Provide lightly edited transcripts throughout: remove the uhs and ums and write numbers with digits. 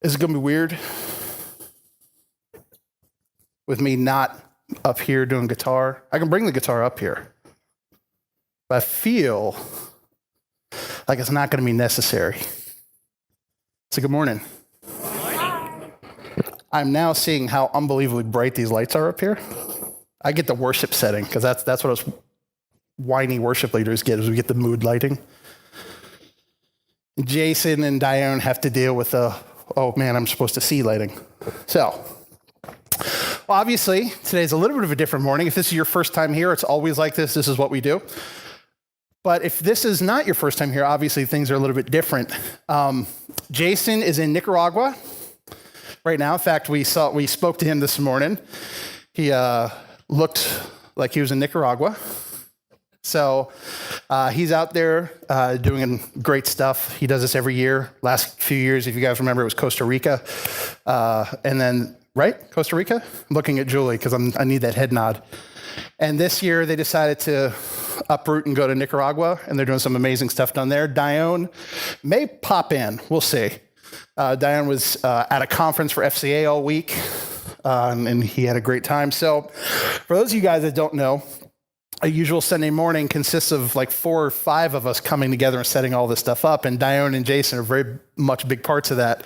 Is it going to be weird with me not up here doing guitar? I can bring the guitar up here, but I feel like it's not going to be necessary. So good morning. I'm now seeing how unbelievably bright these lights are up here. I get the worship setting because that's what us whiny worship leaders get, is we get the mood lighting. Jason and Dione have to deal with oh man, I'm supposed to see lighting. So, well, obviously, today's a little bit of a different morning. If this is your first time here, it's always like this. This is what we do. But if this is not your first time here, obviously things are a little bit different. Jason is in Nicaragua right now. In fact, we spoke to him this morning. He looked like he was in Nicaragua. So he's out there doing great stuff. He does this every year. Last few years, if you guys remember, it was Costa Rica. And then, right? Costa Rica? I'm looking at Julie because I need that head nod. And this year, they decided to uproot and go to Nicaragua, and they're doing some amazing stuff down there. Dione may pop in. We'll see. Dione was at a conference for FCA all week, and he had a great time. So for those of you guys that don't know, a usual Sunday morning consists of like 4 or 5 of us coming together and setting all this stuff up, and Dione and Jason are very much big parts of that.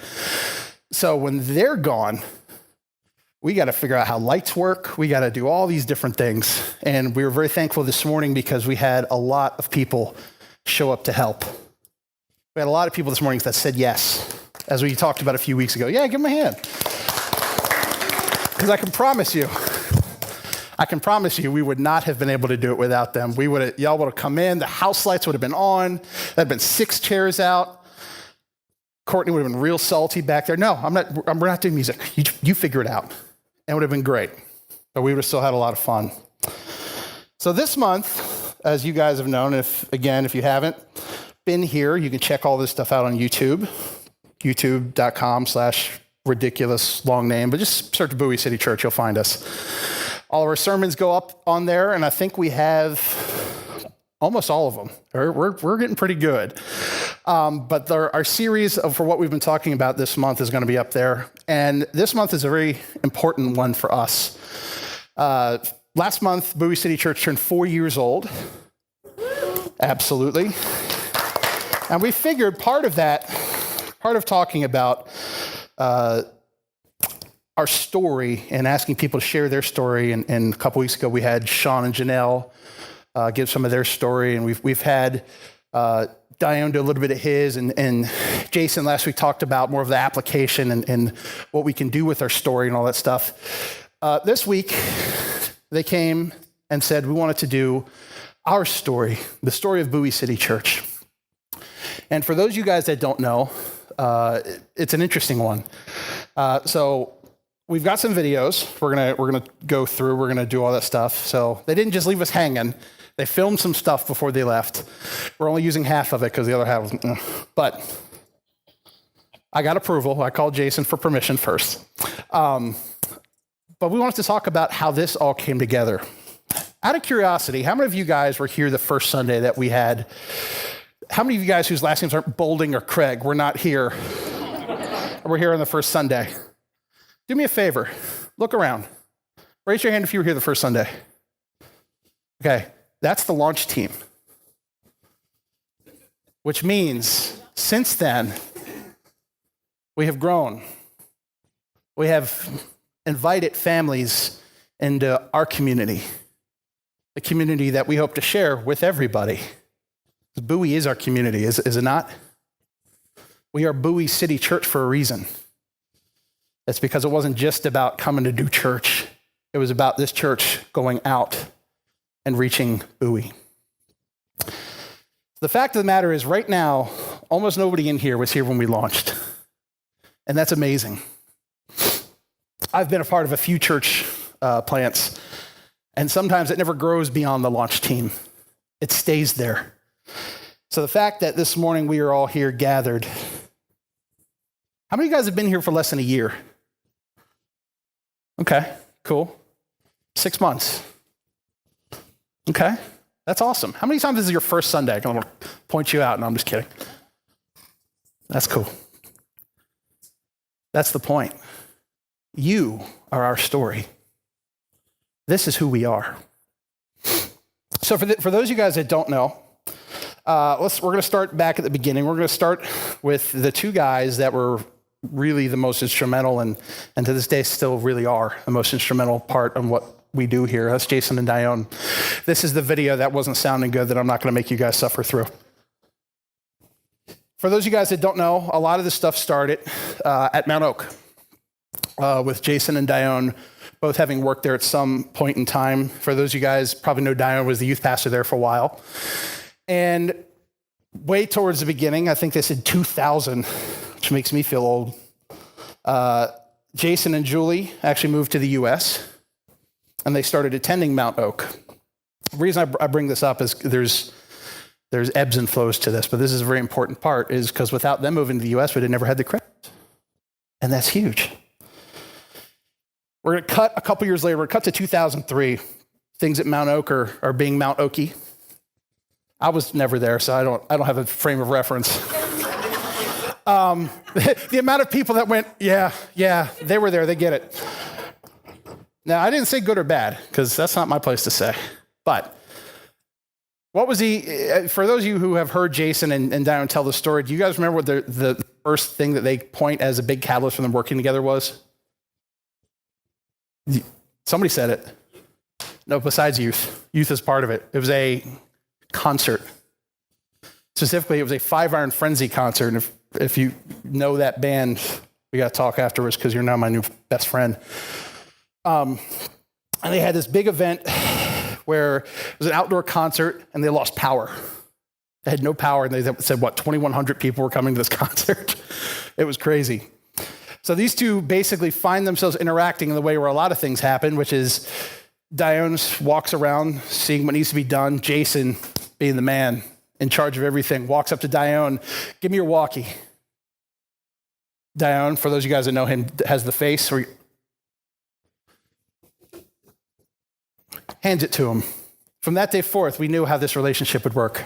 So when they're gone, we got to figure out how lights work. We got to do all these different things. And we were very thankful this morning because we had a lot of people show up to help. We had a lot of people this morning that said yes, as we talked about a few weeks ago. Yeah, give them a hand. Because I can promise you, we would not have been able to do it without them. Y'all would have come in, the house lights would have been on, there'd been 6 chairs out. Courtney would have been real salty back there. No, we're not doing music. You figure it out. And it would have been great. But we would have still had a lot of fun. So this month, as you guys have known, if you haven't been here, you can check all this stuff out on YouTube, youtube.com/ridiculous long name, but just search Bowie City Church, you'll find us. All of our sermons go up on there, and I think we have almost all of them. We're getting pretty good. But our series for what we've been talking about this month is going to be up there. And this month is a very important one for us. Last month, Bowie City Church turned 4 years old. Absolutely. And we figured part of talking about our story and asking people to share their story. And a couple weeks ago, we had Sean and Janelle give some of their story. And we've had Dione do a little bit of his, and Jason last week talked about more of the application and what we can do with our story and all that stuff. This week, they came and said we wanted to do our story, the story of Bowie City Church. And for those of you guys that don't know, it's an interesting one. So we've got some videos. We're gonna go through. We're gonna do all that stuff. So they didn't just leave us hanging. They filmed some stuff before they left. We're only using half of it because the other half was, but I got approval. I called Jason for permission first. But we wanted to talk about how this all came together. Out of curiosity, how many of you guys were here the first Sunday that we had? How many of you guys whose last names aren't Bolding or Craig were not here? We're here on the first Sunday. Do me a favor. Look around. Raise your hand if you were here the first Sunday. Okay. That's the launch team, which means since then, we have grown. We have invited families into our community, a community that we hope to share with everybody. Bowie is our community, is it not? We are Bowie City Church for a reason. It's because it wasn't just about coming to do church. It was about this church going out and reaching Bowie. The fact of the matter is, right now, almost nobody in here was here when we launched. And that's amazing. I've been a part of a few church plants, and sometimes it never grows beyond the launch team. It stays there. So the fact that this morning we are all here gathered. How many of you guys have been here for less than a year? Okay, cool. 6 months. Okay, that's awesome. How many times is your first Sunday? I'm going to point you out. No, I'm just kidding. That's cool. That's the point. You are our story. This is who we are. So for those of you guys that don't know, we're going to start back at the beginning. We're going to start with the two guys that were really the most instrumental and to this day still really are the most instrumental part of what we do here. That's Jason and Dione. This is the video that wasn't sounding good that I'm not going to make you guys suffer through. For those of you guys that don't know, a lot of this stuff started at Mount Oak with Jason and Dione both having worked there at some point in time. For those of you guys probably know Dione was the youth pastor there for a while. And way towards the beginning, I think they said 2000, which makes me feel old, Jason and Julie actually moved to the U.S., and they started attending Mount Oak. The reason I bring this up is there's ebbs and flows to this, but this is a very important part, is because without them moving to the U.S., we'd have never had the credit. And that's huge. We're going to cut a couple years later. We're going to cut to 2003. Things at Mount Oak are being Mount Oaky. I was never there, so I don't have a frame of reference. The amount of people that went, yeah, they were there, they get it. Now, I didn't say good or bad, because that's not my place to say. But what was for those of you who have heard Jason and Dione tell the story, do you guys remember what the first thing that they point as a big catalyst for them working together was? Somebody said it. No, besides youth. Youth is part of it. It was a concert. Specifically, it was a 5-Iron Frenzy concert. And if you know that band, we got to talk afterwards because you're now my new best friend. And they had this big event where it was an outdoor concert and they lost power. They had no power, and they said, 2,100 people were coming to this concert. It was crazy. So these two basically find themselves interacting in the way where a lot of things happen, which is Dione walks around seeing what needs to be done. Jason, being the man in charge of everything, walks up to Dione, give me your walkie. Dione, for those of you guys that know him, has the face where hands it to him. From that day forth, we knew how this relationship would work.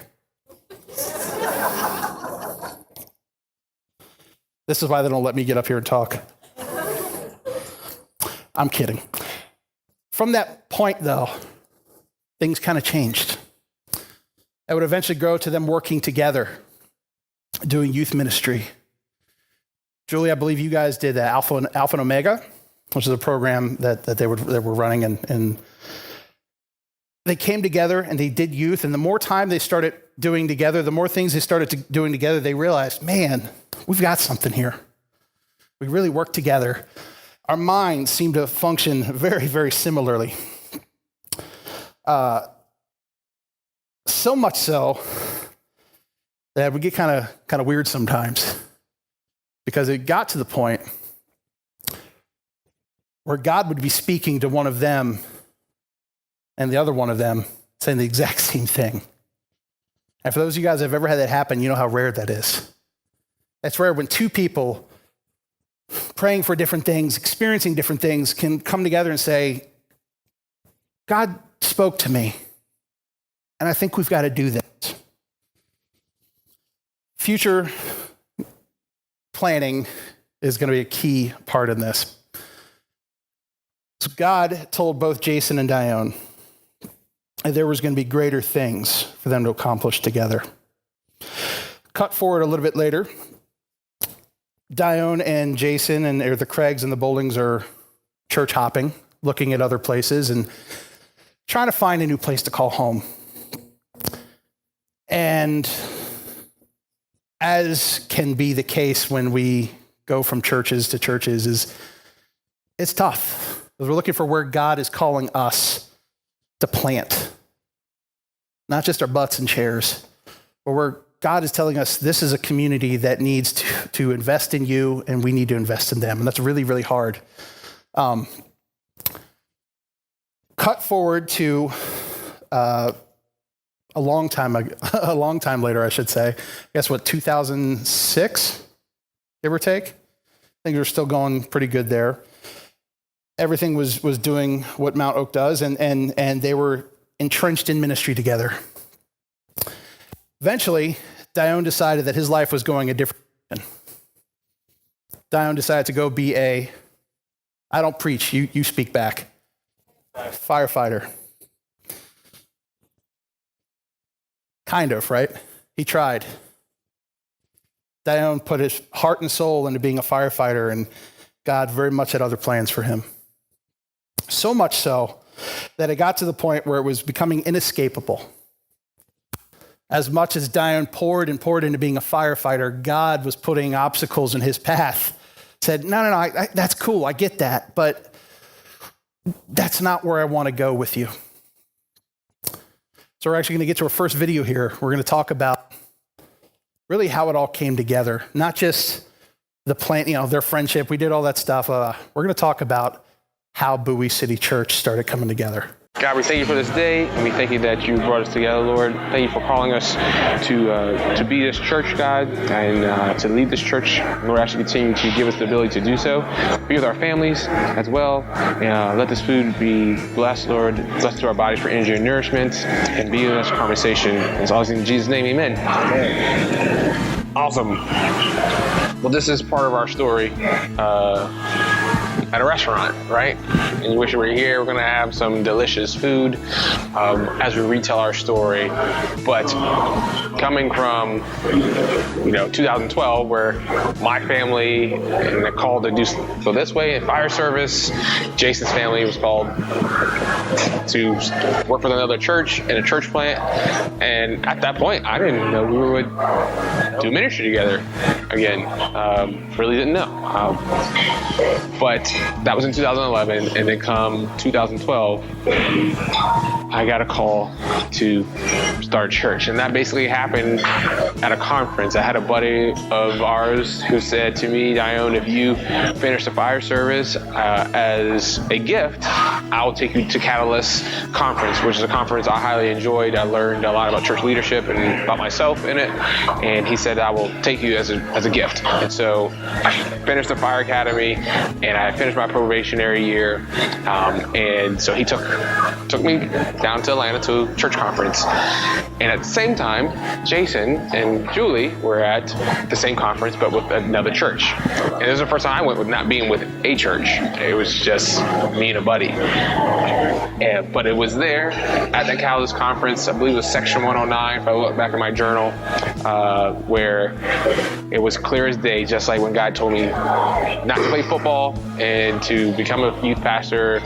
This is why they don't let me get up here and talk. I'm kidding. From that point, though, things kind of changed. It would eventually grow to them working together, doing youth ministry. Julie, I believe you guys did Alpha and Omega, which is a program that they were running, and they came together and they did youth. And the more time they started doing together, the more things they started doing together, they realized, man, we've got something here. We really work together. Our minds seem to function very, very similarly. So much so that we get kind of weird sometimes, because it got to the point where God would be speaking to one of them and the other one of them saying the exact same thing. And for those of you guys that have ever had that happen, you know how rare that is. It's rare when two people praying for different things, experiencing different things, can come together and say, God spoke to me, and I think we've got to do this. Future planning is going to be a key part in this. So God told both Jason and Dione that there was going to be greater things for them to accomplish together. Cut forward a little bit later. Dione and Jason and the Craigs and the Bowlings are church hopping, looking at other places and trying to find a new place to call home. And as can be the case when we go from churches to churches, is it's tough. We're looking for where God is calling us to plant. Not just our butts and chairs, but where God is telling us this is a community that needs to invest in you, and we need to invest in them. And that's really, really hard. Cut forward to a long time later, I should say. Guess what, 2006, give or take? Things are still going pretty good there. Everything was doing what Mount Oak does, and they were entrenched in ministry together. Eventually, Dione decided that his life was going a different direction. Dione decided to go be I don't preach, you speak back, firefighter. Kind of, right? He tried. Dione put his heart and soul into being a firefighter, and God very much had other plans for him. So much so that it got to the point where it was becoming inescapable. As much as Dione poured into being a firefighter, God was putting obstacles in his path. Said, no, that's cool, I get that, but that's not where I want to go with you. So we're actually going to get to our first video here. We're going to talk about really how it all came together, not just the plan, their friendship. We did all that stuff. We're going to talk about how Bowie City Church started coming together. God, we thank you for this day, and we thank you that you brought us together, Lord. Thank you for calling us to be this church, God, and to lead this church. Lord, I should continue to give us the ability to do so. Be with our families as well. Let this food be blessed, Lord. Blessed to our bodies for energy and nourishment, and be with us in conversation. It's always in Jesus' name, amen. Awesome. Well, this is part of our story. At a restaurant, right? And you wish you were here. We're going to have some delicious food as we retell our story. But coming from, 2012, where my family and called to go this way in fire service, Jason's family was called to work with another church in a church plant. And at that point, I didn't know we would do ministry together again. Really didn't know. But that was in 2011, and then come 2012, I got a call to start a church. And that basically happened at a conference. I had a buddy of ours who said to me, Dione, if you finish the fire service as a gift, I'll take you to Catalyst Conference, which is a conference I highly enjoyed. I learned a lot about church leadership and about myself in it. And he said, I will take you as a gift. And so I finished the fire academy, and I finished my probationary year. And so he took me down to Atlanta to a church conference. And at the same time, Jason and Julie were at the same conference, but with another church. And this was the first time I went with not being with a church. It was just me and a buddy. But it was there at the Catalyst Conference, I believe it was section 109, if I look back in my journal, where it was clear as day, just like when God told me not to play football and to become a youth pastor,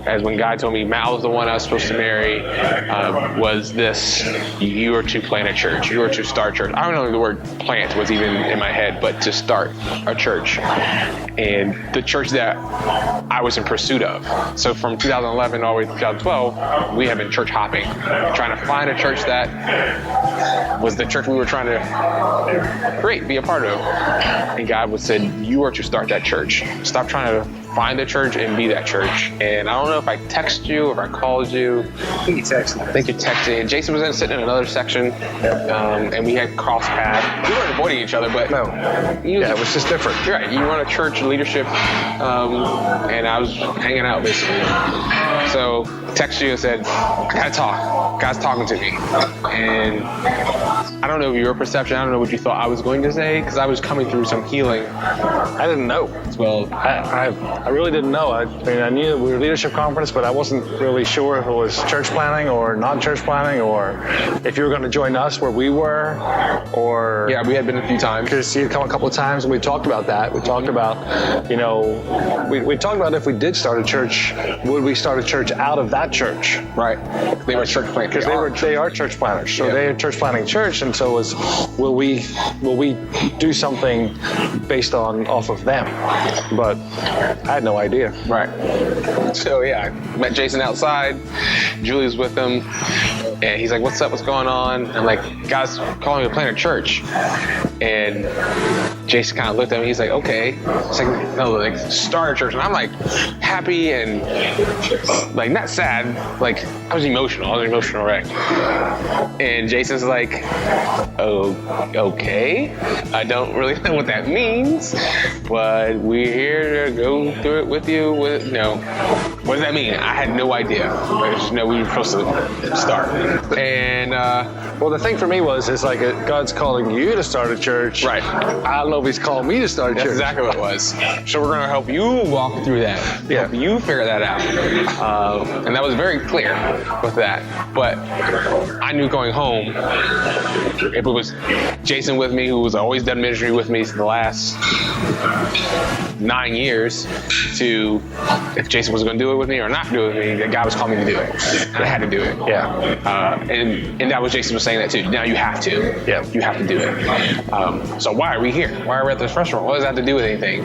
as when God told me Mal was the one I was supposed to marry, was this: you are to plant a church, you are to start a church. I don't know if the word plant was even in my head, but to start a church. And the church that I was in pursuit of. So from 2011 all the way to 2012, we have been church hopping, trying to find a church that was the church we were trying to create, be a part of. And God said, you are to start that church. Stop trying to find the church and be that church. And I don't know if I texted you or if I called you. I think you texted. I think you texted. And Jason was sitting in another section, and we had crossed paths. We weren't avoiding each other, but no. It was just different. You're right. You run a church leadership, and I was hanging out basically. So I texted you and said, I gotta talk. God's talking to me. And I don't know your perception. I don't know what you thought I was going to say, because I was coming through some healing. I didn't know. Well, I really didn't know. I mean, I knew we were a leadership conference, but I wasn't really sure if it was church planning or not church planning, or if you were going to join us where we were, or... Yeah, we had been a few times. Because you had come a couple of times, and we talked about that. We talked about, we talked about if we did start a church, would we start a church out of that church? Right. They were church planners. Because they are church planners. So they are church planning church, and so will we do something based off of them? But I had no idea. Right. So I met Jason outside. Julie's with him, and he's like, "What's up? What's going on?" And I'm like, "God's calling me to plant a church." And Jason kind of looked at me. He's like, "Okay." It's like, "No, like start a church." And I'm like, happy and like not sad. Like I was emotional. I was an emotional wreck. And Jason's like, "Oh, okay. I don't really know what that means, but we're here to go through it with you." What does that mean? I had no idea. I just know we were supposed to start. And Well, the thing for me is like God's calling you to start a church. Right. I don't know if He's called me to start a that's church. exactly what it was. So we're going to help you walk through that. Yeah. Help you figure that out. And that was very clear with that. But I knew going home, if it was Jason with me, who was always done ministry with me for the last 9 years, to if Jason was going to do it with me or not do it with me, that God was calling me to do it. I had to do it. Yeah. And that was Jason was saying that too. Now you have to. Yeah. You have to do it. So why are we here? Why are we at this restaurant? What does that have to do with anything?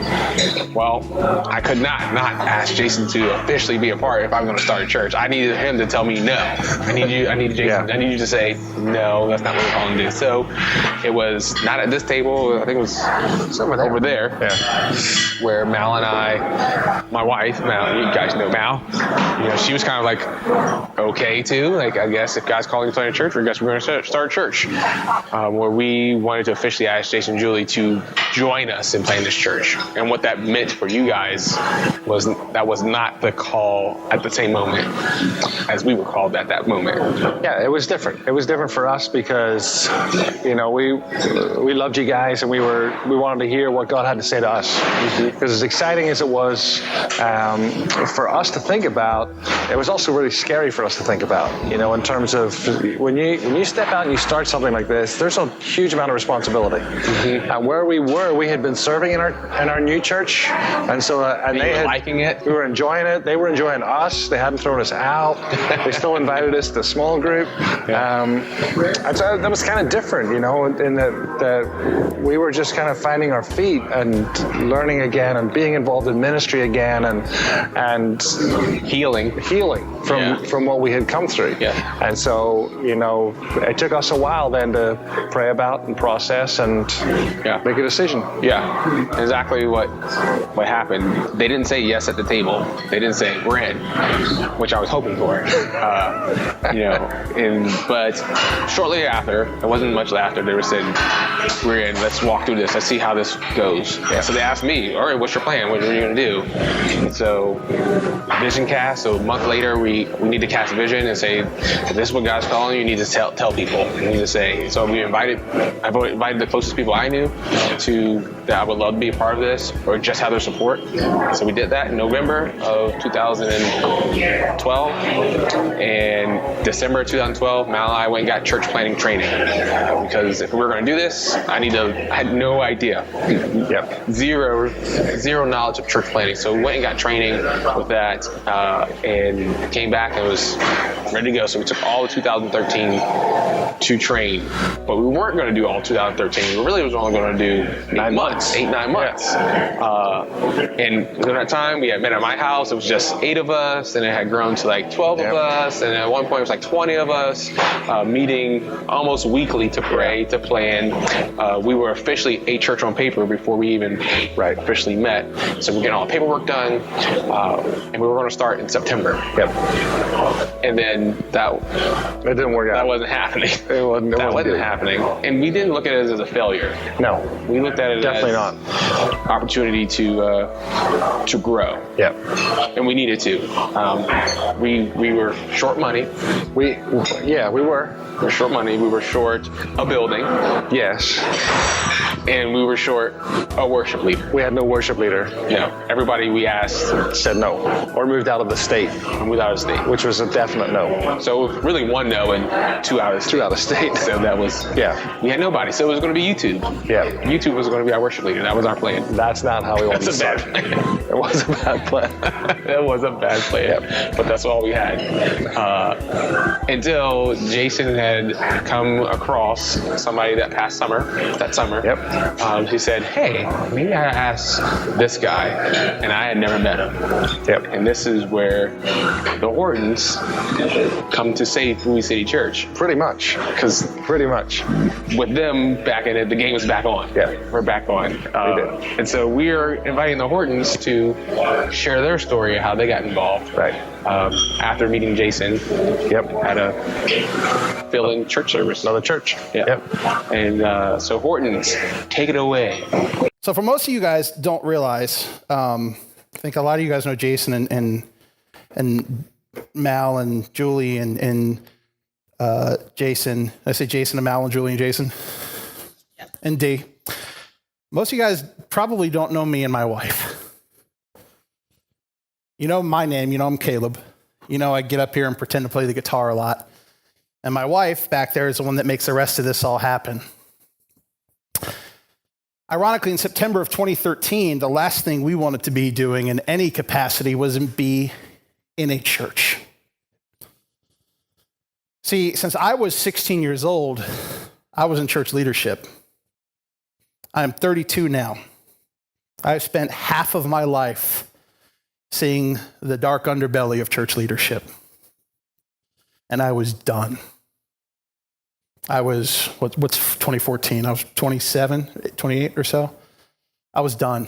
Well, I could not ask Jason to officially be a part if I'm going to start a church. I needed him to tell me no. I need Jason. Yeah. I need you to say no. That's not what we're calling to do. So it was not at this table. I think it was somewhere over there. Yeah. Where Mal and I, my wife, Mal, you guys know Mal, she was kind of like, okay too. Like, I guess if God's calling you to plant a church, I guess we're going to start a church. Where we wanted to officially ask Jason and Julie to join us in planting this church. And what that meant for you guys was that was not the call at the same moment as we were called at that moment. Yeah, it was different. It was different for us because, we loved you guys and we wanted to hear what God had to say to us. Because as exciting as it was for us to think about, it was also really scary for us to think about. In terms of when you step out and you start something like this, there's a huge amount of responsibility. Where we were, we had been serving in our new church, and so they had liking it. We were enjoying it. They were enjoying us. They hadn't thrown us out. They still invited us to a small group. And so that was kind of different, in that we were just kind of finding our feet and learning again and being involved in ministry again and Healing from what we had come through. Yeah. And so, it took us a while then to pray about and process and make a decision. Yeah, exactly what happened. They didn't say yes at the table. They didn't say we're in, which I was hoping for. But shortly after, it wasn't much after, they were saying we're in. Let's walk through this. Let's see how this goes. Yeah. So they asked me, all right, what's your plan? What are you going to do? And so vision cast. So a month later, we need to cast a vision and say, if this is what God's calling you, you need to tell people. You need to say. So I invited the closest people I knew that I would love to be a part of this or just have their support. So we did that in November of 2012. And December 2012, Mal and I went and got church planting training because if we were going to do this, I had no idea. Zero knowledge of church planting. So we went and got training with that and came back and was ready to go. So we took all of 2013 to train, but we weren't going to do all 2013. We really was only going to do 9 months. And during that time, we had met at my house. It was just 8 of us, and it had grown to like 12 of us, and at one point it was like 20 of us, meeting almost weekly to pray, to plan. We were officially a church on paper before we even officially met. So we're getting all the paperwork done, and we were going to start in September. And then it didn't work out. That wasn't happening. That wasn't happening. And we didn't look at it as a failure. No. We looked at it definitely as not opportunity to grow. Yeah. And we needed to. We were short money. We were. We were short money. We were short a building. Yes. And we were short a worship leader. We had no worship leader. No. Everybody we asked said no, or moved out of the state. Which was a definite no. So it was really 1 no and 2 out of state. 2 out of state. So that was we had nobody. So it was going to be YouTube. Yeah. YouTube was going to be our worship leader. That was our plan. That's not how we wanted to start. It was a bad plan. That was a bad plan. But that's all we had. Until Jason had come across somebody that summer. He said, hey, maybe I ask this guy. And I had never met him. And this is where the Hortons come to save Bowie City Church. Pretty much. With them back in it, the game was back on. We're back on. And so we're inviting the Hortons to share their story of how they got involved. After meeting Jason, at a fill-in church service. Another church. And so Hortons, take it away. So for most of you guys don't realize, I think a lot of you guys know Jason and Mal and Julie and Jason. I say Jason, Amal, Julie, and Jason. And D. Most of you guys probably don't know me and my wife. You know my name. You know I'm Caleb. You know I get up here and pretend to play the guitar a lot. And my wife back there is the one that makes the rest of this all happen. Ironically, in September of 2013, the last thing we wanted to be doing in any capacity was be in a church. See, since I was 16 years old, I was in church leadership. I'm 32 now. I've spent half of my life seeing the dark underbelly of church leadership. And I was done. I was, what's 2014? I was 27, 28 or so. I was done.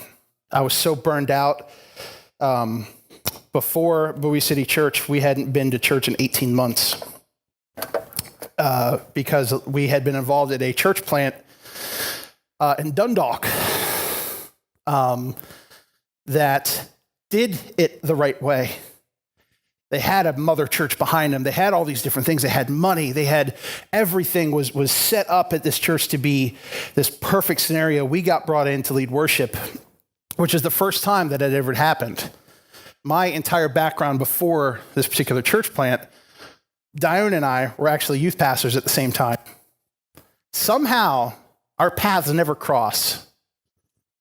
I was so burned out. Before Bowie City Church, we hadn't been to church in 18 months because we had been involved at a church plant in Dundalk that did it the right way. They had a mother church behind them. They had all these different things. They had money. They had everything was set up at this church to be this perfect scenario. We got brought in to lead worship, which is the first time that had ever happened. My entire background before this particular church plant, Dione and I were actually youth pastors at the same time. Somehow, our paths never crossed,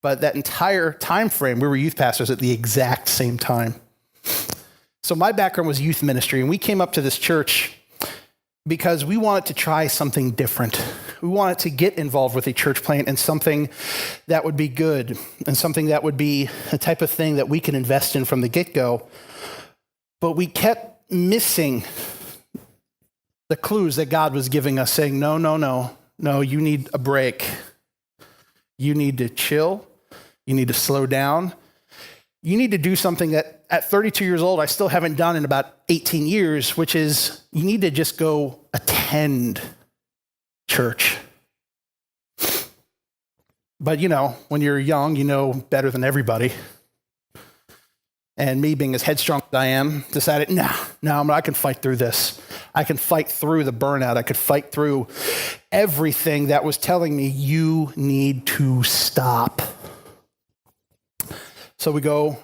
but that entire time frame, we were youth pastors at the exact same time. So my background was youth ministry, and we came up to this church because we wanted to try something different. We wanted to get involved with a church plant and something that would be good and something that would be a type of thing that we can invest in from the get-go. But we kept missing the clues that God was giving us, saying, no, you need a break. You need to chill. You need to slow down. You need to do something that at 32 years old, I still haven't done in about 18 years, which is you need to just go attend church. But, when you're young, you know better than everybody. And me being as headstrong as I am, decided, no, I can fight through this. I can fight through the burnout. I could fight through everything that was telling me you need to stop. So we go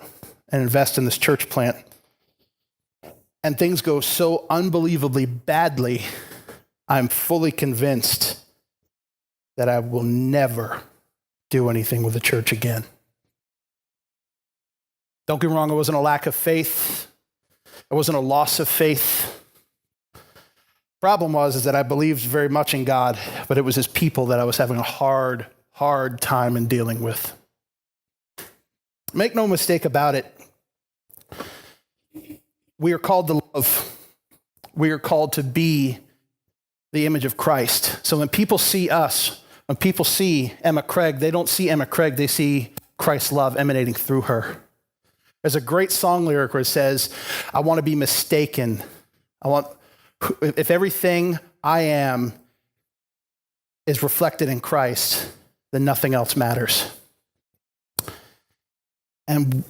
and invest in this church plant. And things go so unbelievably badly, I'm fully convinced that I will never do anything with the church again. Don't get me wrong, it wasn't a lack of faith. It wasn't a loss of faith. Problem was that I believed very much in God, but it was his people that I was having a hard time in dealing with. Make no mistake about it. We are called to love. We are called to be the image of Christ. So when people see us, when people see Emma Craig, they don't see Emma Craig, they see Christ's love emanating through her. There's a great song lyric where it says, I want to be mistaken. If everything I am is reflected in Christ, then nothing else matters. And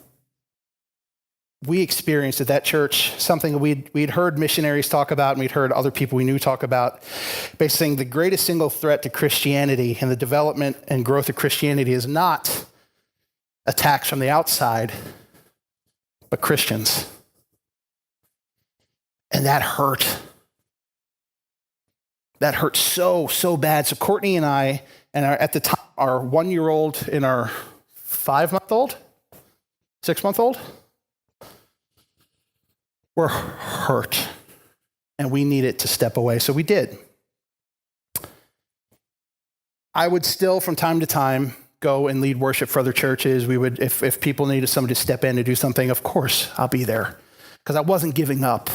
we experienced at that church something we'd heard missionaries talk about, and we'd heard other people we knew talk about, basically saying the greatest single threat to Christianity and the development and growth of Christianity is not attacks from the outside, but Christians. And that hurt. That hurt so bad. So Courtney and I, at the time, our 1-year-old and our 5-month-old, 6-month-old, were hurt. And we needed to step away. So we did. I would still, from time to time, go and lead worship for other churches. We would, if people needed somebody to step in to do something, of course, I'll be there. Because I wasn't giving up.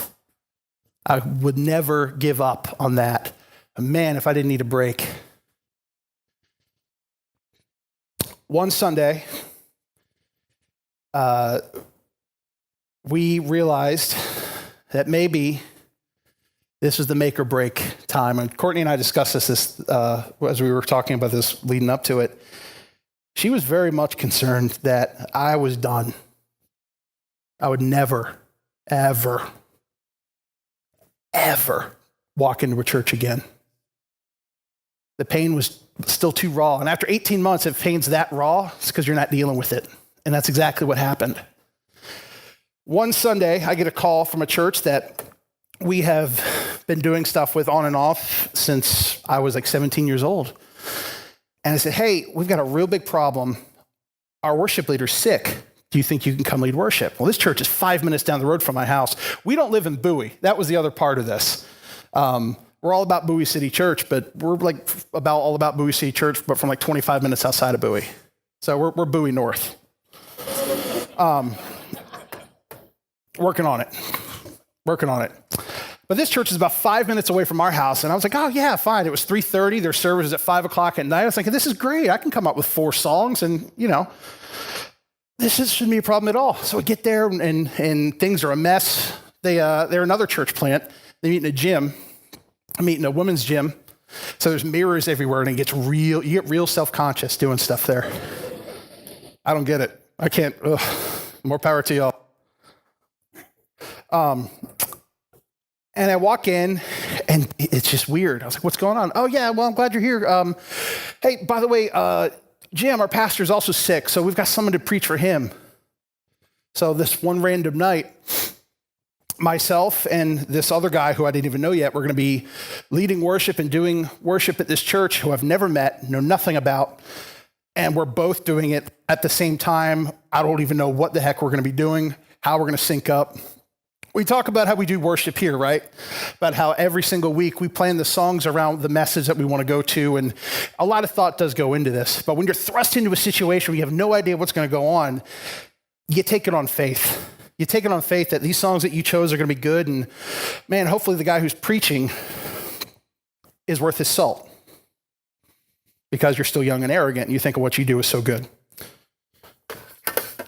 I would never give up on that. Man, if I didn't need a break. One Sunday, we realized that maybe this was the make or break time. And Courtney and I discussed this as we were talking about this leading up to it. She was very much concerned that I was done. I would never, ever walk into a church again. The pain was still too raw. And after 18 months, if pain's that raw, it's because you're not dealing with it. And that's exactly what happened. One Sunday, I get a call from a church that we have been doing stuff with on and off since I was like 17 years old. And I said, hey, we've got a real big problem. Our worship leader's sick. Do you think you can come lead worship? Well, this church is 5 minutes down the road from my house. We don't live in Bowie. That was the other part of this. We're all about Bowie City Church, but we're like all about Bowie City Church, but from like 25 minutes outside of Bowie. So we're Bowie North. Working on it. But this church is about 5 minutes away from our house. And I was like, oh yeah, fine. It was 3:30. Their service is at 5 o'clock at night. I was thinking, this is great. I can come up with 4 songs and, this shouldn't be a problem at all. So we get there and things are a mess. They're another church plant. They meet in a gym. I meet in a women's gym. So there's mirrors everywhere and you get real self-conscious doing stuff there. I don't get it. I can't. More power to y'all. And I walk in, and it's just weird. I was like, what's going on? Oh, yeah, well, I'm glad you're here. Hey, by the way, Jim, our pastor's also sick, so we've got someone to preach for him. So this one random night, myself and this other guy who I didn't even know yet, we're going to be leading worship and doing worship at this church who I've never met, know nothing about, and we're both doing it at the same time. I don't even know what the heck we're going to be doing, how we're going to sync up. We talk about how we do worship here, right? About how every single week we plan the songs around the message that we want to go to, and a lot of thought does go into this. But when you're thrust into a situation where you have no idea what's going to go on, you take it on faith. You take it on faith that these songs that you chose are going to be good, and man, hopefully the guy who's preaching is worth his salt because you're still young and arrogant, and you think of what you do is so good.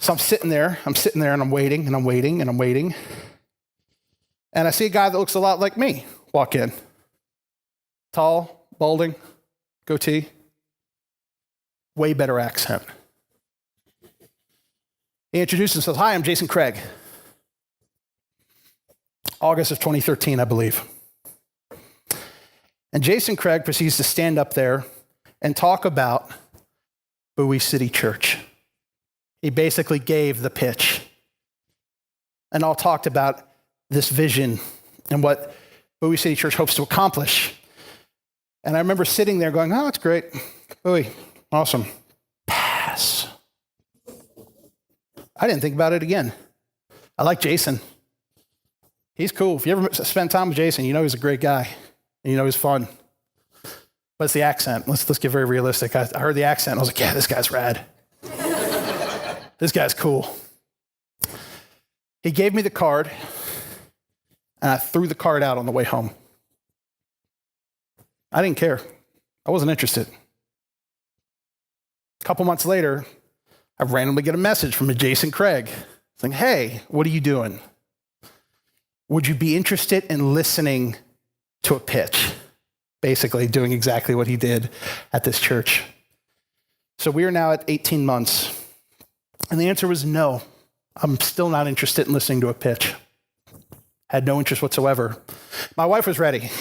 So I'm sitting there, and I'm waiting, and I'm waiting, and I'm waiting. And I see a guy that looks a lot like me walk in. Tall, balding, goatee, way better accent. He introduces himself. Hi, I'm Jason Craig. August of 2013, I believe. And Jason Craig proceeds to stand up there and talk about Bowie City Church. He basically gave the pitch and all talked about this vision and what Bowie City Church hopes to accomplish. And I remember sitting there going, oh, that's great. Bowie, awesome. Pass. I didn't think about it again. I like Jason. He's cool. If you ever spend time with Jason, you know he's a great guy. And you know he's fun. But it's the accent. Let's get very realistic. I heard the accent. I was like, yeah, this guy's rad. This guy's cool. He gave me the card. And I threw the card out on the way home. I didn't care. I wasn't interested. A couple months later, I randomly get a message from a Jason Craig saying, hey, what are you doing? Would you be interested in listening to a pitch? Basically doing exactly what he did at this church. So we are now at 18 months. And the answer was no. I'm still not interested in listening to a pitch. Had no interest whatsoever. My wife was ready.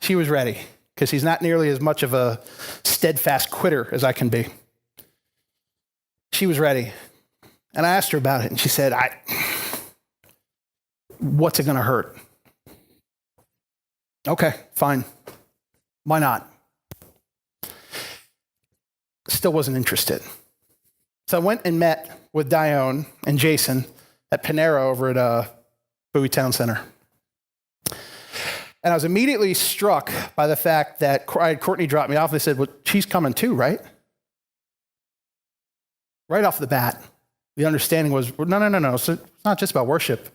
She was ready because he's not nearly as much of a steadfast quitter as I can be. She was ready. And I asked her about it and she said, what's it going to hurt? Okay, fine. Why not? Still wasn't interested. So I went and met with Dione and Jason at Panera over at Bowie Town Center. And I was immediately struck by the fact that Courtney dropped me off. They said, well, she's coming too, right? Right off the bat, the understanding was, no. So it's not just about worship.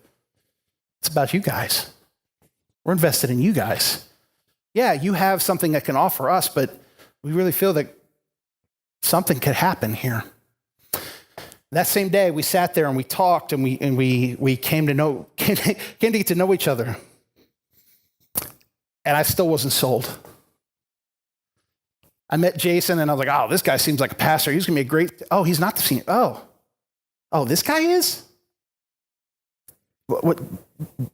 It's about you guys. We're invested in you guys. Yeah, you have something that can offer us, but we really feel that something could happen here. That same day, we sat there and we talked and we came to get to know each other. And I still wasn't sold. I met Jason and I was like, oh, this guy seems like a pastor. He's going to be a great, oh, he's not the senior. Oh, this guy is? What?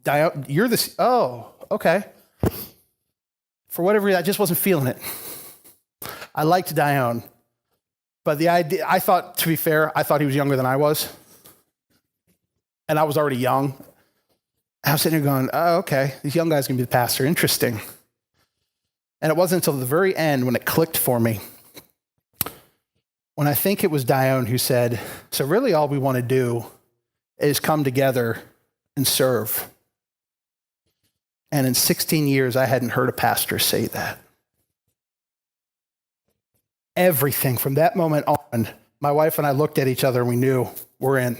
Dione, you're this, oh, okay. For whatever reason, I just wasn't feeling it. I liked Dione. But the idea, I thought, to be fair, I thought he was younger than I was. And I was already young. I was sitting there going, oh, okay, this young guy's going to be the pastor. Interesting. And it wasn't until the very end when it clicked for me, when I think it was Dione who said, so really all we want to do is come together and serve. And in 16 years, I hadn't heard a pastor say that. Everything from that moment on, my wife and I looked at each other and we knew we're in.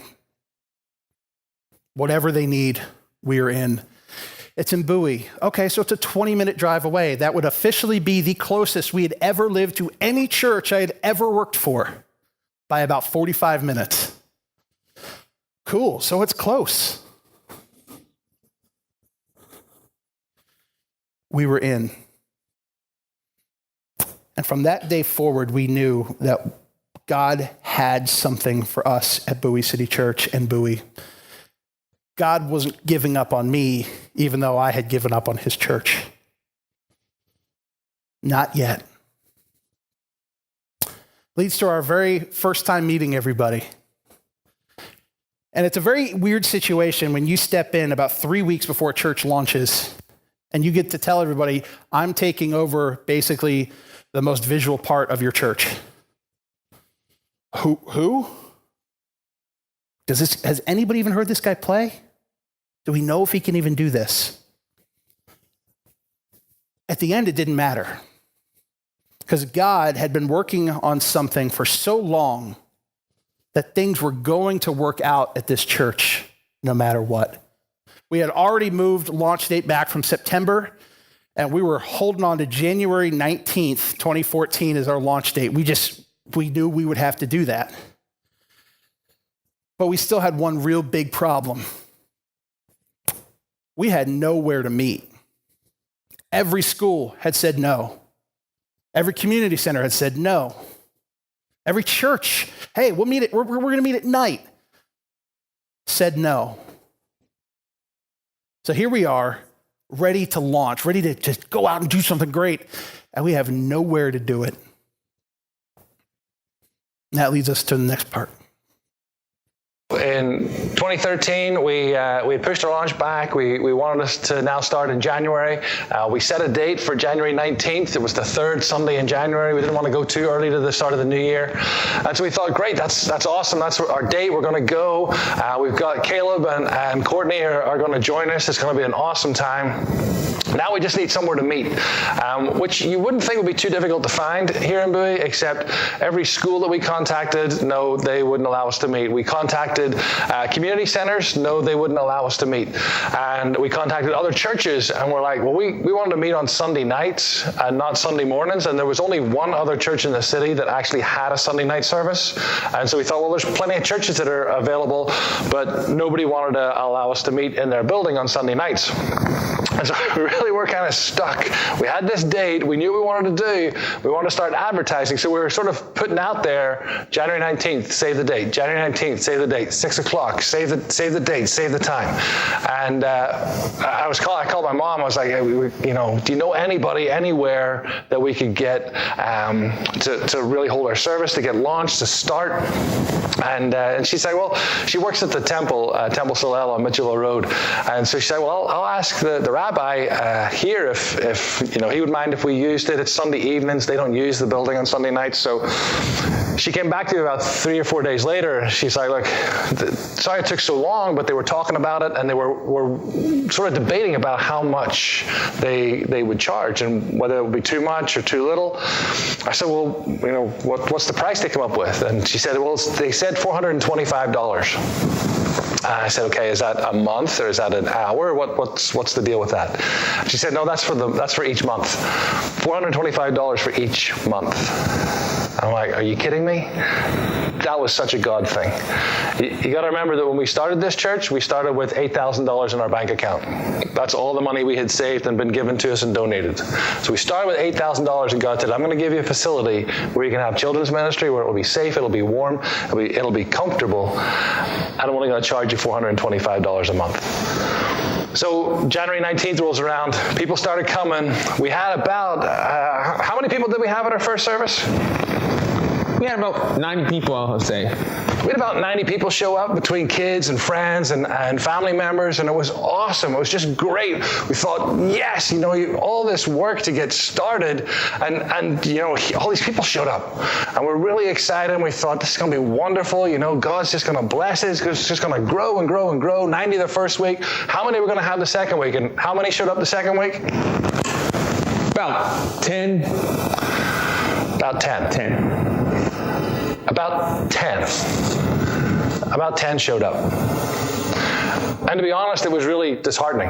Whatever they need, we are in. It's in Bowie. Okay, so it's a 20-minute drive away. That would officially be the closest we had ever lived to any church I had ever worked for by about 45 minutes. Cool, so it's close. We were in. And from that day forward, we knew that God had something for us at Bowie City Church and Bowie. God wasn't giving up on me, even though I had given up on his church. Not yet. Leads to our very first time meeting everybody. And it's a very weird situation when you step in about 3 weeks before church launches and you get to tell everybody, I'm taking over basically the most visual part of your church. Who? Has anybody even heard this guy play? Do we know if he can even do this? At the end, it didn't matter. Because God had been working on something for so long that things were going to work out at this church no matter what. We had already moved launch date back from September, and we were holding on to January 19th, 2014 as our launch date. We knew we would have to do that. But we still had one real big problem. We had nowhere to meet. Every school had said no. Every community center had said no. Every church, hey, we're going to meet at night, said no. So here we are, ready to launch, ready to just go out and do something great, and we have nowhere to do it. And that leads us to the next part. In 2013, we pushed our launch back. We wanted us to now start in January. We set a date for January 19th. It was the third Sunday in January. We didn't want to go too early to the start of the new year. And so we thought, great, that's awesome. That's our date. We're going to go. We've got Caleb and Courtney are going to join us. It's going to be an awesome time. Now we just need somewhere to meet, which you wouldn't think would be too difficult to find here in Bowie, except every school that we contacted, no, they wouldn't allow us to meet. We contacted community centers, no, they wouldn't allow us to meet. And we contacted other churches, and we're like, well, we wanted to meet on Sunday nights and not Sunday mornings, and there was only one other church in the city that actually had a Sunday night service. And so we thought, well, there's plenty of churches that are available, but nobody wanted to allow us to meet in their building on Sunday nights. And so really we're kind of stuck. We had this date. We knew what we wanted to do. We wanted to start advertising. So we were sort of putting out there, January 19th, save the date. January 19th, save the date. 6 o'clock, save the date, save the time. And I called my mom. I was like, hey, do you know anybody anywhere that we could get to really hold our service, to get launched, to start? And she said, well, she works at the Temple Solel on Mitchell Road. And so she said, well, I'll ask the rabbi here if he would mind if we used it. It's Sunday evenings. They don't use the building on Sunday nights. So she came back to me about 3 or 4 days later. She's like, look, sorry it took so long, but they were talking about it, and they were sort of debating about how much they would charge and whether it would be too much or too little. I said, well, what's the price they come up with? And she said, well, they said $425. I said, okay, is that a month or is that an hour? What's the deal with that? She said, no, that's for each month. $425 for each month. I'm like, are you kidding me? That was such a God thing. You got to remember that when we started this church, we started with $8,000 in our bank account. That's all the money we had saved and been given to us and donated. So we started with $8,000, and God said, I'm going to give you a facility where you can have children's ministry, where it will be safe, it'll be warm, it'll be comfortable, and I'm only going to charge you $425 a month. So January 19th rolls around, people started coming. We had about, how many people did we have at our first service? We had about 90 people, I would say. We had about 90 people show up between kids and friends and family members, and it was awesome. It was just great. We thought, yes, all this work to get started, and all these people showed up. And we're really excited, and we thought, this is going to be wonderful. God's just going to bless it. It's just going to grow and grow and grow. 90 the first week. How many are we going to have the second week? And how many showed up the second week? About 10. About 10. 10. About 10. About 10 showed up. And to be honest, it was really disheartening.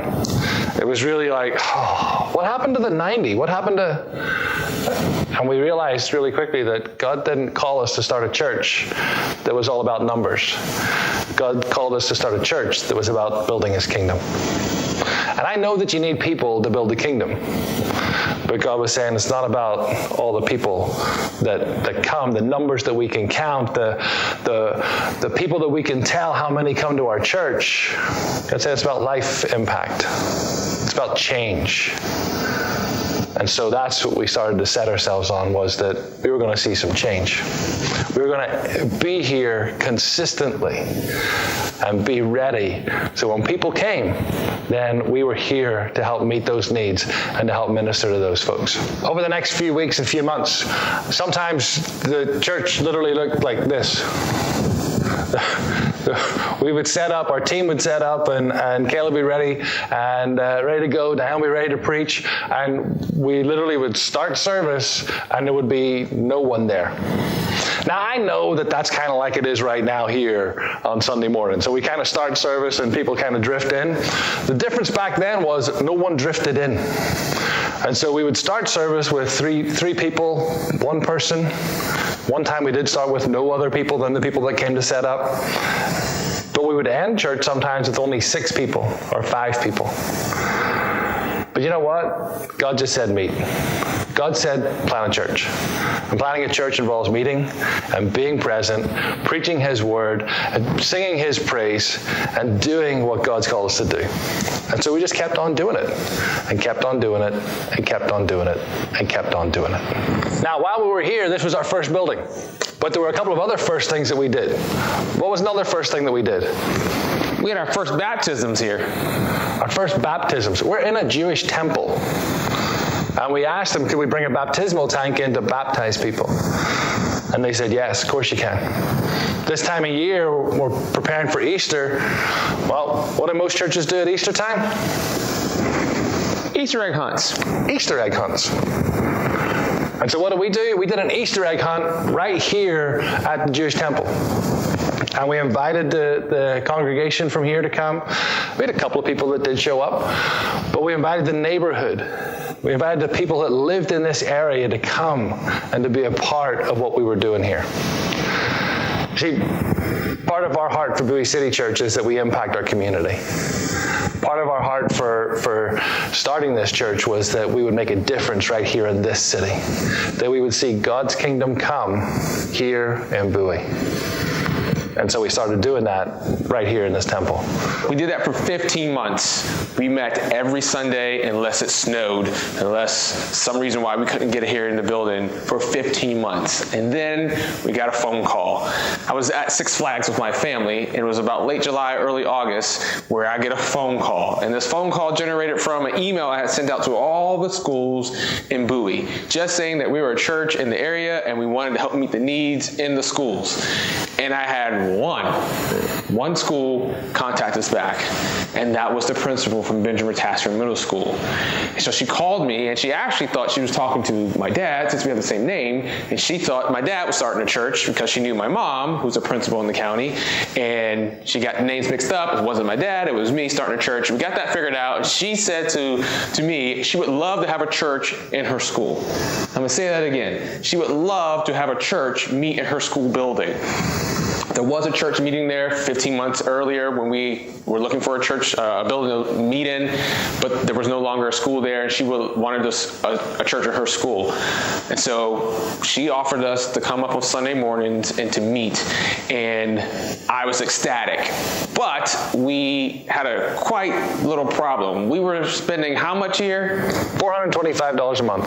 It was really like, oh, what happened to the 90? What happened to... And we realized really quickly that God didn't call us to start a church that was all about numbers. God called us to start a church that was about building His kingdom. And I know that you need people to build the kingdom. But God was saying it's not about all the people that come, the numbers that we can count, the people that we can tell how many come to our church. God said it's about life impact. It's about change. And so that's what we started to set ourselves on, was that we were going to see some change. We were going to be here consistently and be ready. So when people came, then we were here to help meet those needs and to help minister to those folks. Over the next few weeks and few months, sometimes the church literally looked like this. We would set up, our team would set up, and Caleb would be ready and ready to go, Dione would be ready to preach, and we literally would start service and there would be no one there. Now, I know that that's kind of like it is right now here on Sunday morning. So we kind of start service and people kind of drift in. The difference back then was no one drifted in. And so we would start service with three people, one person. One time we did start with no other people than the people that came to set up. But we would end church sometimes with only 6 people or 5 people. But you know what? God just said meet. God said plant a church. And planting a church involves meeting and being present, preaching His word, and singing His praise, and doing what God's called us to do. And so we just kept on doing it, and kept on doing it, and kept on doing it, and kept on doing it. Now, while we were here, this was our first building. But there were a couple of other first things that we did. What was another first thing that we did? We had our first baptisms here. Our first baptisms. We're in a Jewish temple. And we asked them, could we bring a baptismal tank in to baptize people? And they said, yes, of course you can. This time of year, we're preparing for Easter. Well, what do most churches do at Easter time? Easter egg hunts. Easter egg hunts. And so what did we do? We did an Easter egg hunt right here at the Jewish temple. And we invited the congregation from here to come. We had a couple of people that did show up, but we invited the neighborhood. We invited the people that lived in this area to come and to be a part of what we were doing here. See, part of our heart for Bowie City Church is that we impact our community. Part of our heart for starting this church was that we would make a difference right here in this city. That we would see God's kingdom come here in Bowie. And so we started doing that right here in this temple. We did that for 15 months. We met every Sunday unless it snowed, unless some reason why we couldn't get here in the building for 15 months. And then we got a phone call. I was at Six Flags with my family, and it was about late July, early August, where I get a phone call. And this phone call generated from an email I had sent out to all the schools in Bowie, just saying that we were a church in the area and we wanted to help meet the needs in the schools. And I had had one school contact us back, and that was the principal from Benjamin Tasker Middle School. And so she called me, and she actually thought she was talking to my dad, since we have the same name, and she thought my dad was starting a church because she knew my mom, who's a principal in the county, and she got the names mixed up. It wasn't my dad, it was me starting a church. We got that figured out, and she said to me, she would love to have a church in her school. I'm going to say that again. She would love to have a church meet in her school building. There was a church meeting there 15 months earlier when we were looking for a church, a building to meet in, but there was no longer a school there, and she wanted us a church in her school. And so she offered us to come up on Sunday mornings and to meet, and I was ecstatic. But we had a quite little problem. We were spending how much a year? $425 a month.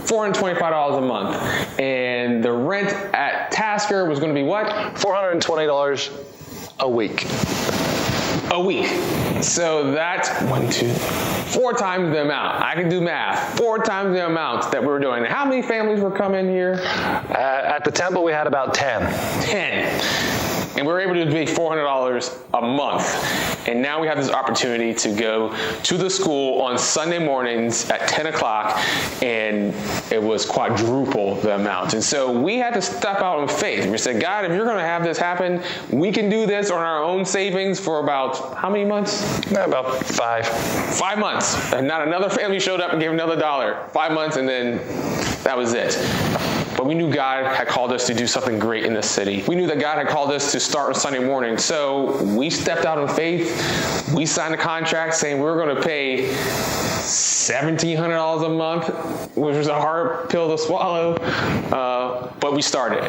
$425 a month. And the rent at Tasker was going to be what? $420 a week. A week. So that's 4 times the amount. I can do math. 4 times the amount that we were doing. How many families were coming here? At the temple, we had about 10. 10. And we were able to pay $400 a month. And now we have this opportunity to go to the school on Sunday mornings at 10 o'clock, and it was quadruple the amount. And so we had to step out in faith. We said, God, if you're going to have this happen, we can do this on our own savings for about how many months? About 5. 5 months. And not another family showed up and gave another $1. 5 months, and then that was it. But we knew God had called us to do something great in this city. We knew that God had called us to start on Sunday morning. So we stepped out in faith. We signed a contract saying we were going to pay $1,700 a month, which was a hard pill to swallow. But we started.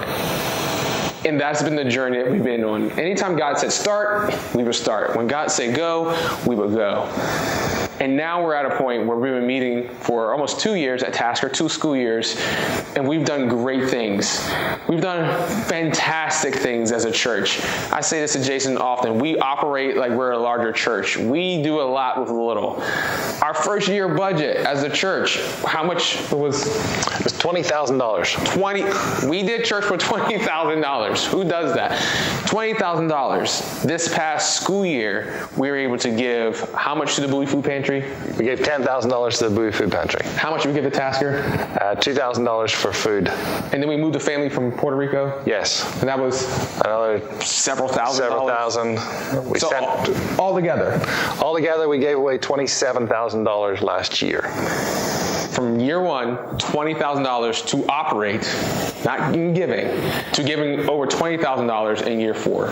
And that's been the journey that we've been on. Anytime God said start, we would start. When God said go, we would go. And now we're at a point where we've been meeting for almost 2 years at Tasker, 2 school years, and we've done great things. We've done fantastic things as a church. I say this to Jason often. We operate like we're a larger church. We do a lot with little. Our first year budget as a church, how much was? It was $20,000. We did church for $20,000. Who does that? $20,000. This past school year, we were able to give how much to the Bowie Food Pantry? We gave $10,000 to the Bowie Food Pantry. How much did we give to Tasker? $2,000 for food. And then we moved a family from Puerto Rico? Yes. And that was another several thousand. All together? All together, we gave away $27,000 last year. From year one, $20,000 to operate, not in giving, to giving over $20,000 in year 4.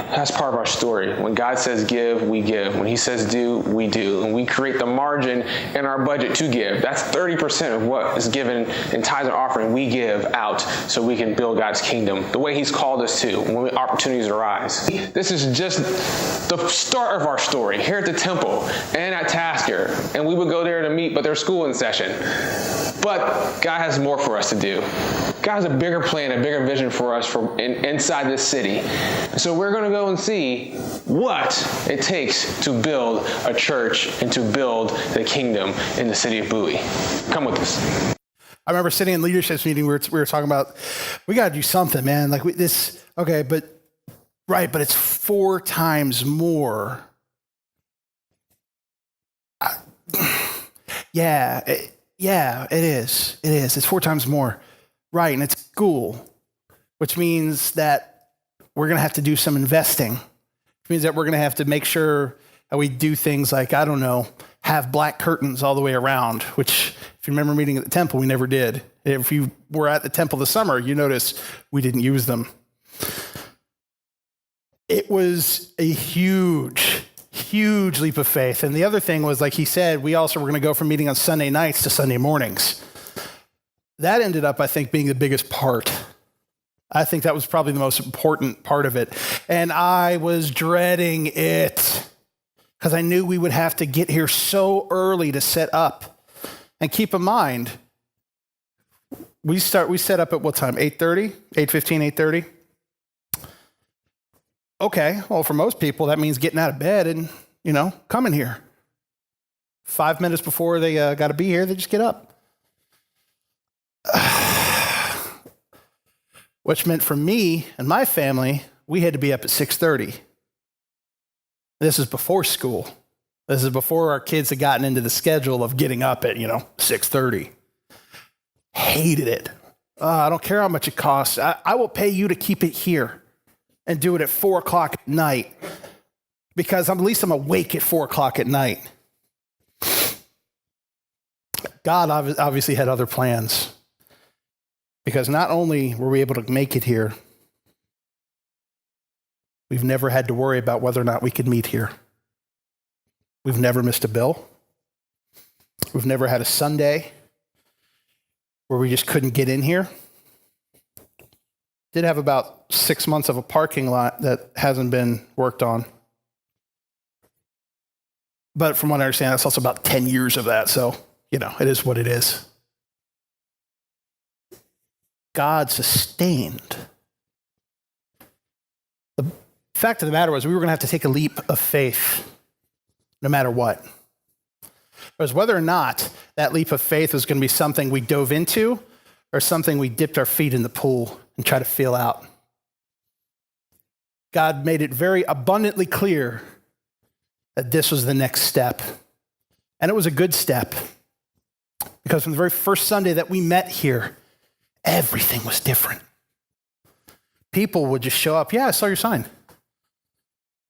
That's part of our story. When God says give, we give. When he says do, we do. And we create the margin in our budget to give. That's 30% of what is given in tithes and offering we give out so we can build God's kingdom the way he's called us to when opportunities arise. This is just the start of our story here at the temple and at Tasker. And we would go there to meet, but there's school in session. But God has more for us to do. God has a bigger plan, a bigger vision for us inside this city. So we're going to go and see what it takes to build a church and to build the kingdom in the city of Bowie. Come with us. I remember sitting in leadership meeting, we were talking about, we got to do something, man. Like but it's 4 times more. Yeah, it is. It is. It's 4 times more. Right, and it's school, which means that we're going to have to do some investing. Which means that we're going to have to make sure that we do things like, I don't know, have black curtains all the way around, which, if you remember meeting at the temple, we never did. If you were at the temple this summer, you notice we didn't use them. It was a huge leap of faith. And the other thing was, like he said, we also were going to go from meeting on Sunday nights to Sunday mornings. That ended up, I think, being the biggest part. I think that was probably the most important part of it. And I was dreading it because I knew we would have to get here so early to set up. And keep in mind, we set up at what time? 8:30? 8:15, 8:30? Okay, well, for most people, that means getting out of bed and, coming here. 5 minutes before they got to be here, they just get up. Which meant for me and my family, we had to be up at 6:30. This is before school. This is before our kids had gotten into the schedule of getting up at, 6:30. Hated it. I don't care how much it costs. I will pay you to keep it here and do it at 4 o'clock at night because at least I'm awake at 4 o'clock at night. God obviously had other plans because not only were we able to make it here, we've never had to worry about whether or not we could meet here. We've never missed a bill. We've never had a Sunday where we just couldn't get in here. Did have about 6 months of a parking lot that hasn't been worked on. But from what I understand, that's also about 10 years of that. So, it is what it is. God sustained. The fact of the matter was we were going to have to take a leap of faith no matter what. It was whether or not that leap of faith was going to be something we dove into or something we dipped our feet in the pool and tried to feel out. God made it very abundantly clear that this was the next step. And it was a good step because from the very first Sunday that we met here, everything was different. People would just show up. Yeah, I saw your sign.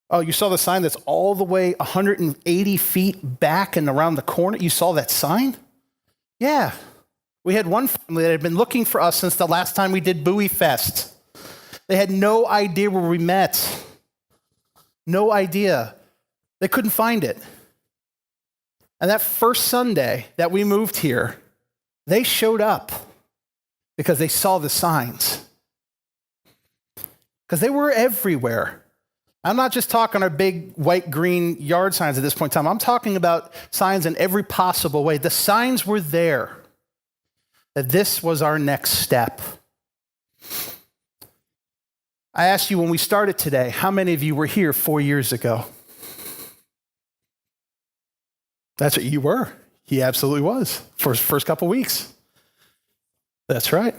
Oh, you saw the sign that's all the way 180 feet back and around the corner? You saw that sign? Yeah. We had one family that had been looking for us since the last time we did Bowie Fest. They had no idea where we met. No idea. They couldn't find it. And that first Sunday that we moved here, they showed up because they saw the signs. Because they were everywhere. I'm not just talking our big white, green yard signs at this point in time. I'm talking about signs in every possible way. The signs were there that this was our next step. I asked you when we started today, how many of you were here 4 years ago? That's what you were. He absolutely was for his first couple weeks. That's right.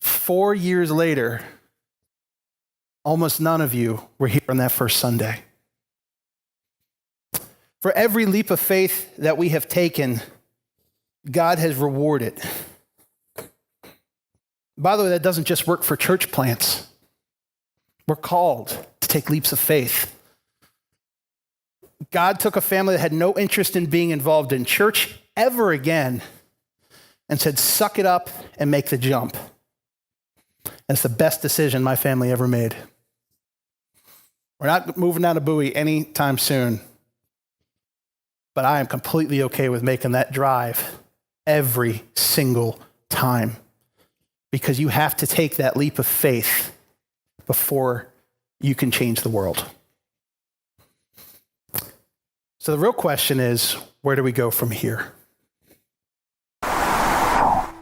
4 years later, almost none of you were here on that first Sunday. For every leap of faith that we have taken, God has rewarded. By the way, that doesn't just work for church plants. We're called to take leaps of faith. God took a family that had no interest in being involved in church ever again and said, suck it up and make the jump. And it's the best decision my family ever made. We're not moving down to Bowie anytime soon, but I am completely okay with making that drive every single time because you have to take that leap of faith before you can change the world. So the real question is, where do we go from here?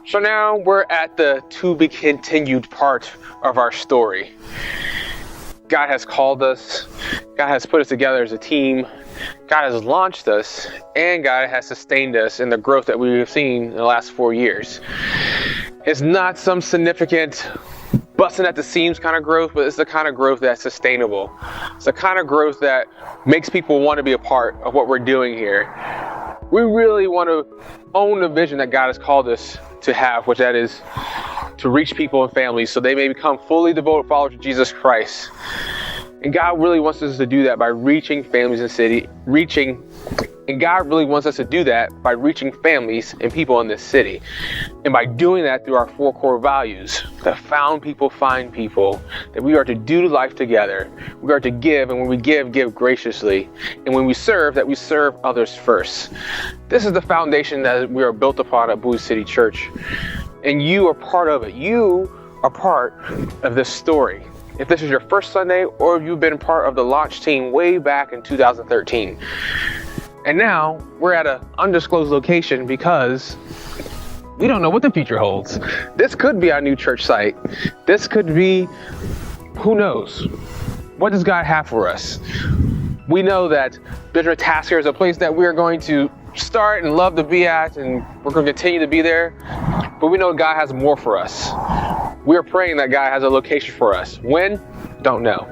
So now we're at the to be continued part of our story. God has called us, God has put us together as a team, God has launched us, and God has sustained us in the growth that we have seen in the last 4 years. It's not some significant busting at the seams kind of growth, but it's the kind of growth that's sustainable. It's the kind of growth that makes people want to be a part of what we're doing here. We really want to own the vision that God has called us to have, which that is to reach people and families so they may become fully devoted followers of Jesus Christ. And God really wants us to do that by reaching families in the city, and God really wants us to do that by reaching families and people in this city. And by doing that through our 4 core values, that found people find people, that we are to do life together, we are to give, and when we give graciously. And when we serve, that we serve others first. This is the foundation that we are built upon at Bowie City Church. And you are part of it. You are part of this story. If this is your first Sunday, or if you've been part of the launch team way back in 2013. And now we're at an undisclosed location because we don't know what the future holds. This could be our new church site. This could be, who knows? What does God have for us? We know that Benjamin Tasker is a place that we're going to start and love to be at, and we're going to continue to be there. But we know God has more for us. We're praying that God has a location for us. When? Don't know.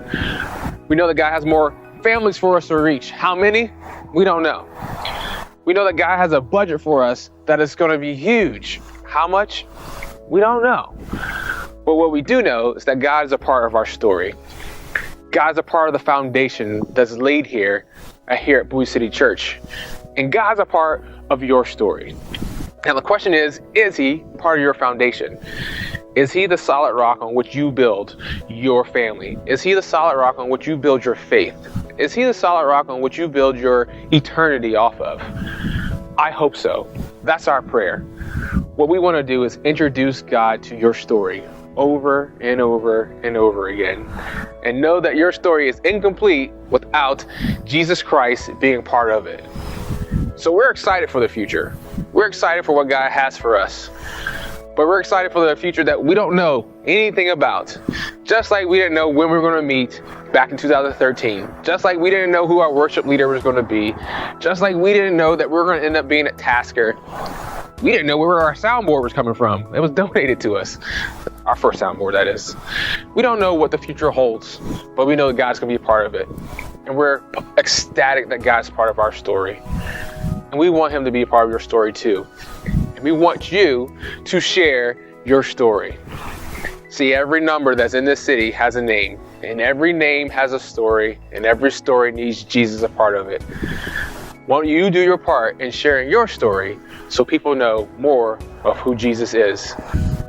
We know that God has more families for us to reach. How many? We don't know. We know that God has a budget for us that is going to be huge. How much? We don't know. But what we do know is that God is a part of our story. God's a part of the foundation that's laid here at Bowie City Church. And God's a part of your story. Now the question is he part of your foundation? Is he the solid rock on which you build your family? Is he the solid rock on which you build your faith? Is he the solid rock on which you build your eternity off of? I hope so. That's our prayer. What we want to do is introduce God to your story over and over and over again. And know that your story is incomplete without Jesus Christ being part of it. So we're excited for the future. We're excited for what God has for us. But we're excited for the future that we don't know anything about. Just like we didn't know when we were going to meet back in 2013. Just like we didn't know who our worship leader was going to be. Just like we didn't know that we were going to end up being at Tasker. We didn't know where our soundboard was coming from. It was donated to us. Our first soundboard, that is. We don't know what the future holds, but we know that God's going to be a part of it. And we're ecstatic that God's part of our story. And we want him to be a part of your story too. And we want you to share your story. See, every number that's in this city has a name, and every name has a story, and every story needs Jesus a part of it. Why don't you do your part in sharing your story so people know more of who Jesus is?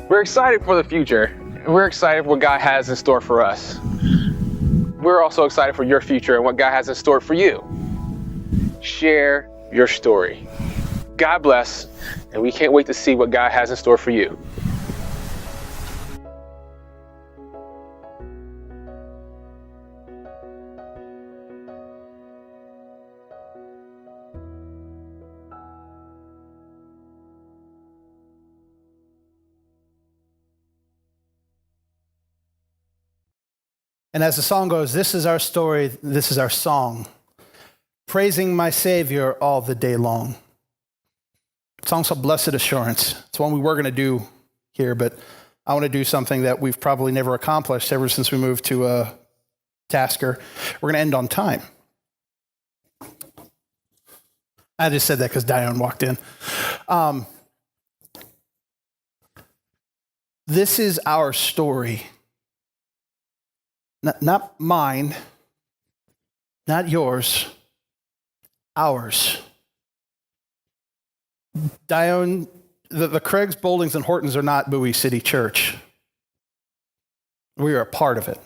We're excited for the future, and we're excited for what God has in store for us. We're also excited for your future and what God has in store for you. Share your story. God bless, and we can't wait to see what God has in store for you. And as the song goes, this is our story, this is our song, praising my Savior all the day long. The song's called Blessed Assurance. It's one we were going to do here, but I want to do something that we've probably never accomplished ever since we moved to Tasker. We're going to end on time. I just said that because Dione walked in. This is our story. Not mine, not yours, ours. Dione, the Craigs, Bouldings, and Hortons are not Bowie City Church. We are a part of it.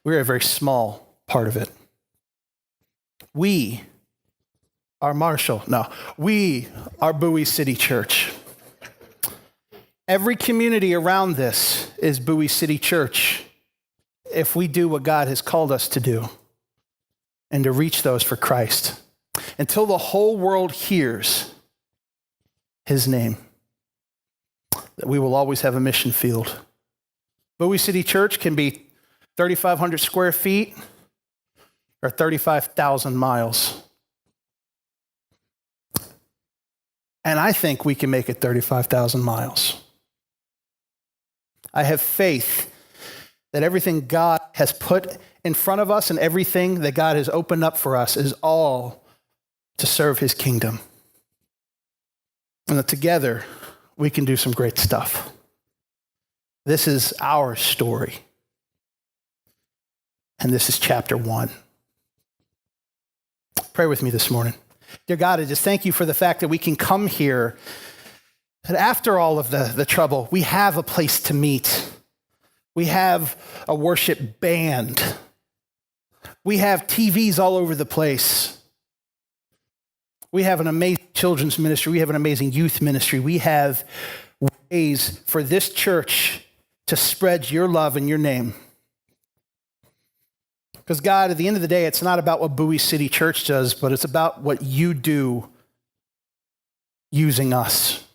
We are a very small part of it. We are Marshall. No, we are Bowie City Church. Every community around this is Bowie City Church if we do what God has called us to do and to reach those for Christ. Until the whole world hears his name, that we will always have a mission field. Bowie City Church can be 3,500 square feet or 35,000 miles. And I think we can make it 35,000 miles. I have faith that everything God has put in front of us and everything that God has opened up for us is all to serve his kingdom. And that together we can do some great stuff. This is our story. And this is chapter 1. Pray with me this morning. Dear God, I just thank you for the fact that we can come here, that after all of the trouble, we have a place to meet. We have a worship band. We have TVs all over the place. We have an amazing children's ministry. We have an amazing youth ministry. We have ways for this church to spread your love and your name. Because God, at the end of the day, it's not about what Bowie City Church does, but it's about what you do using us.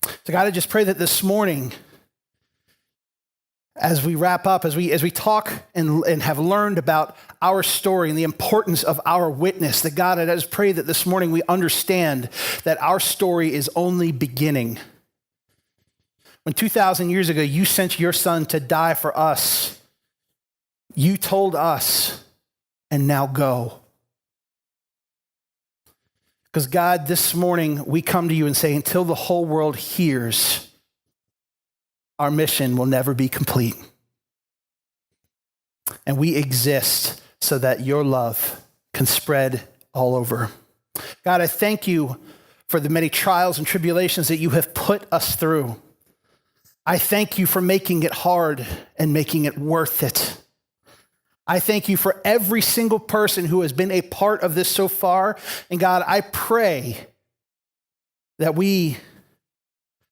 So God, I just pray that this morning, as we wrap up, as we talk and have learned about our story and the importance of our witness, that God, I just pray that this morning we understand that our story is only beginning. When 2,000 years ago, you sent your son to die for us, you told us, and now go. Because God, this morning, we come to you and say, until the whole world hears, our mission will never be complete. And we exist so that your love can spread all over. God, I thank you for the many trials and tribulations that you have put us through. I thank you for making it hard and making it worth it. I thank you for every single person who has been a part of this so far. And God, I pray that we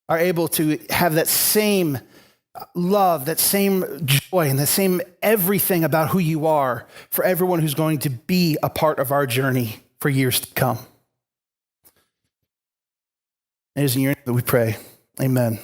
are able to have that same love, that same joy, and the same everything about who you are for everyone who's going to be a part of our journey for years to come. It is in your name that we pray. Amen.